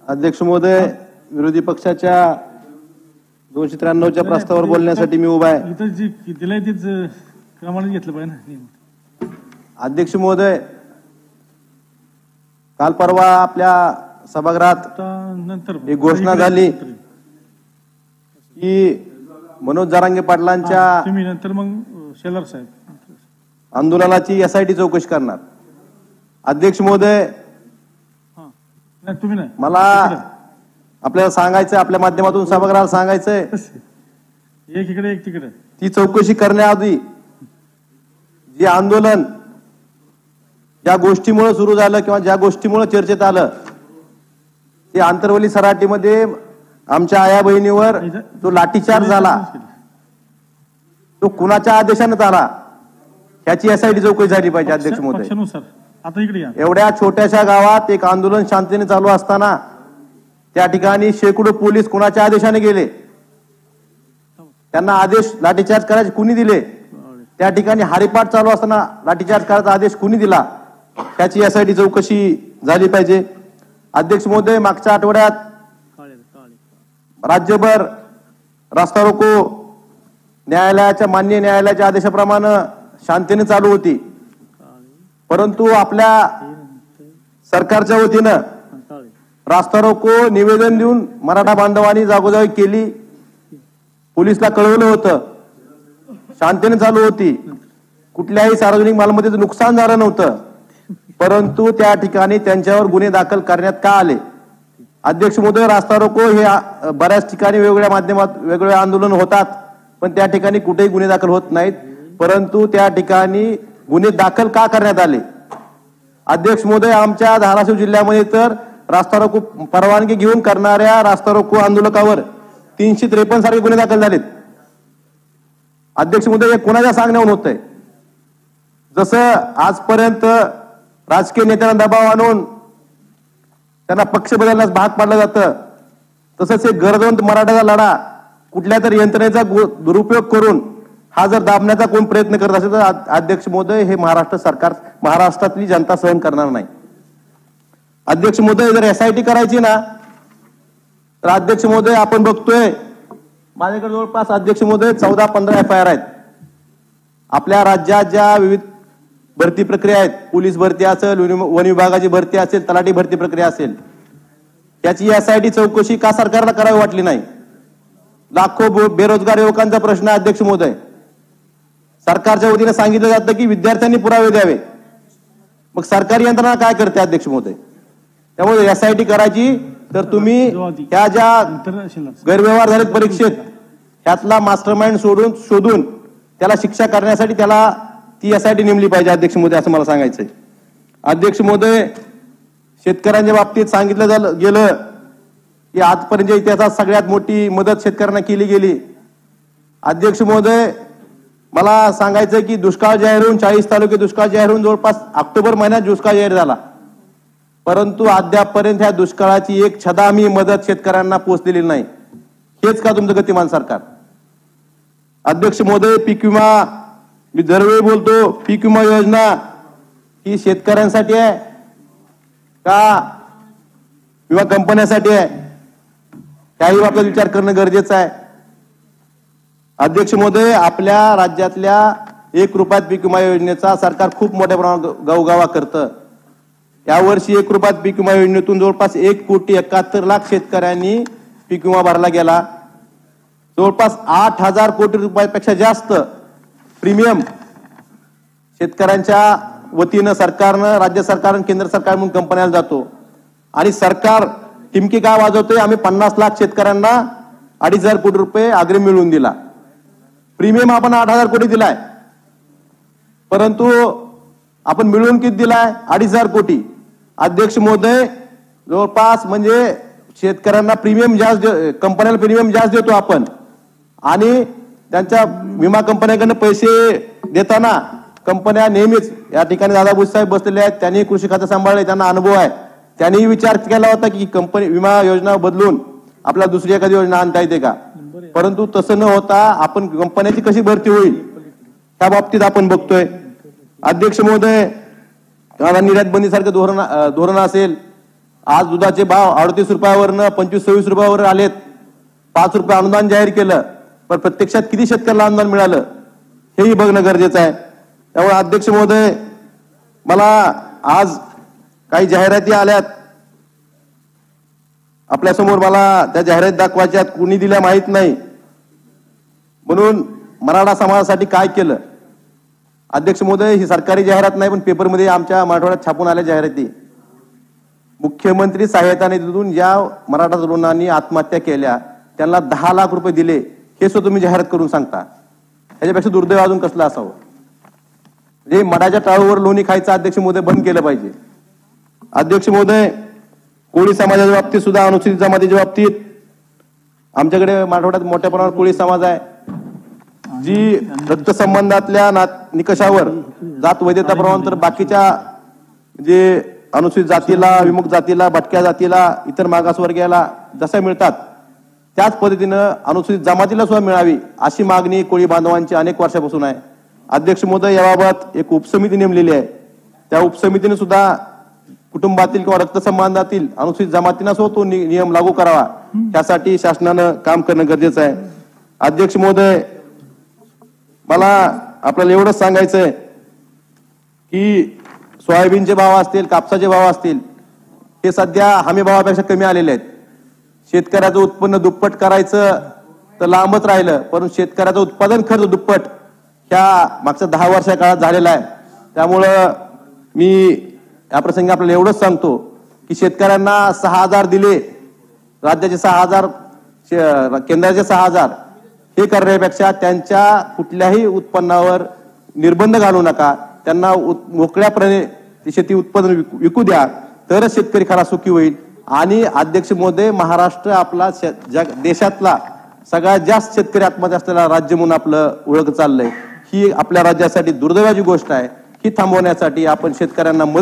अध्यक्ष महोदय, विरोधी पक्षाच्या 293च्या प्रस्तावावर बोलण्यासाठी मी उभा आहे. इथं जी दिलंय तीच क्रमाने घेतलं पाहिजे ना. अध्यक्ष महोदय, काल परवा आपल्या सभागृहात नंतर एक घोषणा झाली की मनोज जरांगे पाटलांच्या तुम्ही नंतर मग शेलार साहेब आंदोलनाची एसआयटी चौकशी करणार. अध्यक्ष महोदय, नाही तुम्ही नाही, मला आपल्याला सांगायचं, आपल्या माध्यमातून सभागृहाला सांगायचंय, एक इकडे एक तिकडे, ती चौकशी करण्याआधी जे आंदोलन ज्या गोष्टीमुळे सुरू झालं किंवा ज्या गोष्टीमुळे चर्चेत आलं ते आंतरवली सराटीमध्ये आमच्या आया बहिणीवर जो लाठीचार्ज झाला तो कुणाच्या आदेशाने झाला याची एसआयटी चौकशी झाली पाहिजे. अध्यक्ष महोदय, आता इकडे या. एवढ्या छोट्याशा गावात एक आंदोलन शांततेने चालू असताना त्या ठिकाणी शेकडो पोलीस कुणाच्या आदेशाने गेले, त्यांना आदेश लाठीचार्ज करायचे कुणी दिले, त्या ठिकाणी हरिपाठ चालू असताना लाठीचार्ज करायचा आदेश कुणी दिला त्याची एसआयटी चौकशी झाली पाहिजे. अध्यक्ष महोदय, मागच्या आठवड्यात राज्यभर रास्ता रोको न्यायालयाच्या मान्य न्यायालयाच्या आदेशाप्रमाणे शांततेने चालू होती, परंतु आपल्या सरकारच्या वतीनं रास्ता रोको निवेदन देऊन मराठा बांधवांनी जागोजागी केली, पोलिसला कळवलं होतं, शांततेने चालू होती, कुठल्याही सार्वजनिक मालमत्तेचं नुकसान झालं नव्हतं, परंतु त्या ठिकाणी त्यांच्यावर गुन्हे दाखल करण्यात का आले? अध्यक्ष महोदय, रास्ता रोको हे बऱ्याच ठिकाणी वेगवेगळ्या माध्यमात वेगवेगळे आंदोलन होतात, पण त्या ठिकाणी कुठेही गुन्हे दाखल होत नाहीत, परंतु त्या ठिकाणी गुन्हे दाखल का करण्यात आले? अध्यक्ष महोदय, आमच्या धाराशिव जिल्ह्यामध्ये तर रास्ता रोको परवानगी घेऊन करणाऱ्या रास्ता रोको आंदोलकावर 353 सारखे गुन्हे दाखल झालेत. अध्यक्ष महोदय, हे कोणाच्या सांगण्यावरून होत आहे? जसं आजपर्यंत राजकीय नेत्यांना दबाव आणून त्यांना पक्ष बदलण्यास भाग पाडलं जातं, तसंच एक गरजवंत मराठ्याचा लढा कुठल्या तरी यंत्रणेचा दुरुपयोग करून हा जर दाबण्याचा कोण प्रयत्न करत असेल तर अध्यक्ष महोदय, हे महाराष्ट्र सरकार, महाराष्ट्रातली जनता सहन करणार नाही. अध्यक्ष महोदय, जर एसआयटी करायची ना तर अध्यक्ष महोदय आपण बघतोय माझ्याकडे जवळपास अध्यक्ष महोदय 14-15 FIR आहेत. आपल्या राज्यात ज्या विविध भरती प्रक्रिया आहेत, पोलीस भरती असेल, वन विभागाची भरती असेल, तलाठी भरती प्रक्रिया असेल, याची एसआयटी चौकशी का सरकारला करावी वाटली नाही? लाखो बेरोजगार युवकांचा प्रश्न आहे. अध्यक्ष महोदय, सरकारच्या वतीने सांगितलं जातं की विद्यार्थ्यांनी पुरावे द्यावे, मग सरकारी यंत्रणा काय करते? अध्यक्ष महोदय, त्यामुळे एसआयटी करायची तर तुम्ही त्या ज्या गैरव्यवहार झालेत परीक्षेत त्यातला मास्टरमाइंड शोधून त्याला शिक्षा करण्यासाठी त्याला ती एसआयटी नेमली पाहिजे. अध्यक्ष महोदय, असं मला सांगायचंय. अध्यक्ष महोदय, शेतकऱ्यांच्या बाबतीत सांगितलं गेलं की आजपर्यंत इतिहासात सगळ्यात मोठी मदत शेतकऱ्यांना केली गेली. अध्यक्ष महोदय, मला सांगायचंय की दुष्काळ जाहीर होऊन 40 तालुके दुष्काळ जाहीर होऊन जवळपास ऑक्टोबर महिन्यात दुष्काळ जाहीर झाला, परंतु अद्यापपर्यंत ह्या दुष्काळाची एक छदामी मदत शेतकऱ्यांना पोहोचलेली नाही. हेच का तुमचं गतिमान सरकार? अध्यक्ष महोदय, पीक विमा, मी दरवेळी बोलतो, पीक विमा योजना ही शेतकऱ्यांसाठी आहे का विमा कंपन्यांसाठी आहे? त्याही बाबतीत विचार करणं गरजेचं आहे. अध्यक्ष महोदय, आपल्या राज्यातल्या 1 रुपयात पीक विमा योजनेचा सरकार खूप मोठ्या प्रमाणात गवगावा करतं. यावर्षी 1 रुपयात पीक विमा योजनेतून जवळपास 1,71,00,000 शेतकऱ्यांनी पीक विमा भरला गेला. जवळपास 8,000 कोटी रुपयापेक्षा जास्त प्रीमियम शेतकऱ्यांच्या वतीनं सरकारनं, राज्य सरकारनं, केंद्र सरकार म्हणून कंपन्याला जातो आणि सरकार टिमकी काय वाजवतोय? आम्ही 50 लाख शेतकऱ्यांना 2,500 कोटी रुपये अग्रिम मिळवून दिला. प्रीमियम आपण 8,000 कोटी दिलाय, परंतु आपण मिळवून किती दिलाय? 2,500 कोटी. अध्यक्ष महोदय, जवळपास म्हणजे शेतकऱ्यांना प्रीमियम जास्त, कंपन्याला प्रीमियम जास्त देतो आपण आणि त्यांच्या विमा कंपन्यांकडून पैसे देताना कंपन्या नेहमीच, या ठिकाणी दादा भुसे साहेब बसलेले आहेत, त्यांनी कृषी खातं सांभाळले, त्यांना अनुभव आहे, त्यांनी विचार केला होता की कंपनी विमा योजना बदलून आपल्याला दुसरी एखादी योजना आणता येते का, परंतु तसं न होता आपण कंपन्याची कशी भरती होईल त्या बाबतीत आपण बघतोय. अध्यक्ष महोदय, निर्यात बंदी सारखं धोरण असेल आज दुधाचे भाव 38 रुपयावरनं 25-26 रुपयावर आलेत. 5 रुपये अनुदान जाहीर केलं, पण प्रत्यक्षात किती शेतकऱ्याला अनुदान मिळालं हेही बघणं गरजेचं आहे. त्यामुळे अध्यक्ष महोदय, मला आज काही जाहिराती आल्यात आपल्यासमोर, मला त्या जाहिराती दाखवायच्यात, कुणी दिल्या माहीत नाही. म्हणून मराठा समाजासाठी काय केलं अध्यक्ष महोदय, ही सरकारी जाहिरात नाही, पण पेपरमध्ये आमच्या मराठवाड्यात छापून आल्या जाहिराती. मुख्यमंत्री सहायता निधीतून ज्या मराठा तरुणांनी आत्महत्या केल्या त्यांना 10 लाख रुपये दिले, हे सुद्धा तुम्ही जाहिरात करून सांगता. ह्याच्यापेक्षा दुर्दैव अजून कसलं असावं. म्हणजे मडाच्या टाळूवर लोणी खायचं अध्यक्ष महोदय बंद केलं पाहिजे. अध्यक्ष महोदय, कोळी समाजाच्या बाबतीत सुद्धा, अनुसूचित जमातीच्या बाबतीत आमच्याकडे मराठवाड्यात मोठ्या प्रमाणात कोळी समाज आहे, जी रक्तसंबंधातल्या निकषावर जात वैधता प्रमाण तर बाकीच्या जे अनुसूचित जातीला, विमुक्त जातीला, भटक्या जातीला, इतर मागासवर्गीयाला जशा मिळतात त्याच पद्धतीनं अनुसूचित जमातीला सुद्धा मिळावी अशी मागणी कोळी बांधवांची अनेक वर्षापासून आहे. अध्यक्ष महोदय, याबाबत एक उपसमिती नेमलेली आहे. त्या उपसमितीने सुद्धा कुटुंबातील किंवा रक्तसंबंधातील अनुसूचित जमातींना सुद्धा तो नियम लागू करावा, त्यासाठी शासनानं काम करणं गरजेचं आहे. अध्यक्ष महोदय, मला आपल्याला एवढंच सांगायचंय की सोयाबीनचे भाव असतील, कापसाचे भाव असतील, हे सध्या हमी भावापेक्षा कमी आलेले आहेत. शेतकऱ्याचं उत्पन्न दुप्पट करायचं तर लांबच राहिलं, परंतु शेतकऱ्याचं उत्पादन खर्च दुप्पट ह्या मागच्या 10 वर्षा काळात झालेला आहे. त्यामुळं मी या प्रसंगी आपल्याला एवढंच सांगतो की शेतकऱ्यांना 6,000 दिले, राज्याचे 6,000, केंद्राचे 6,000, हे करण्यापेक्षा त्यांच्या कुठल्याही उत्पन्नावर निर्बंध घालू नका. त्यांना मोकळ्यापणे शेती उत्पादन विकू द्या, तरच शेतकरी खरा सुखी होईल. आणि अध्यक्ष महोदय, महाराष्ट्र आपला देशातला सगळ्यात जास्त शेतकरी आत्महत्या असलेला राज्य म्हणून आपलं ओळख चाललंय. ही आपल्या राज्यासाठी दुर्दैवाची गोष्ट आहे. ही थांबवण्यासाठी आपण शेतकऱ्यांना मदत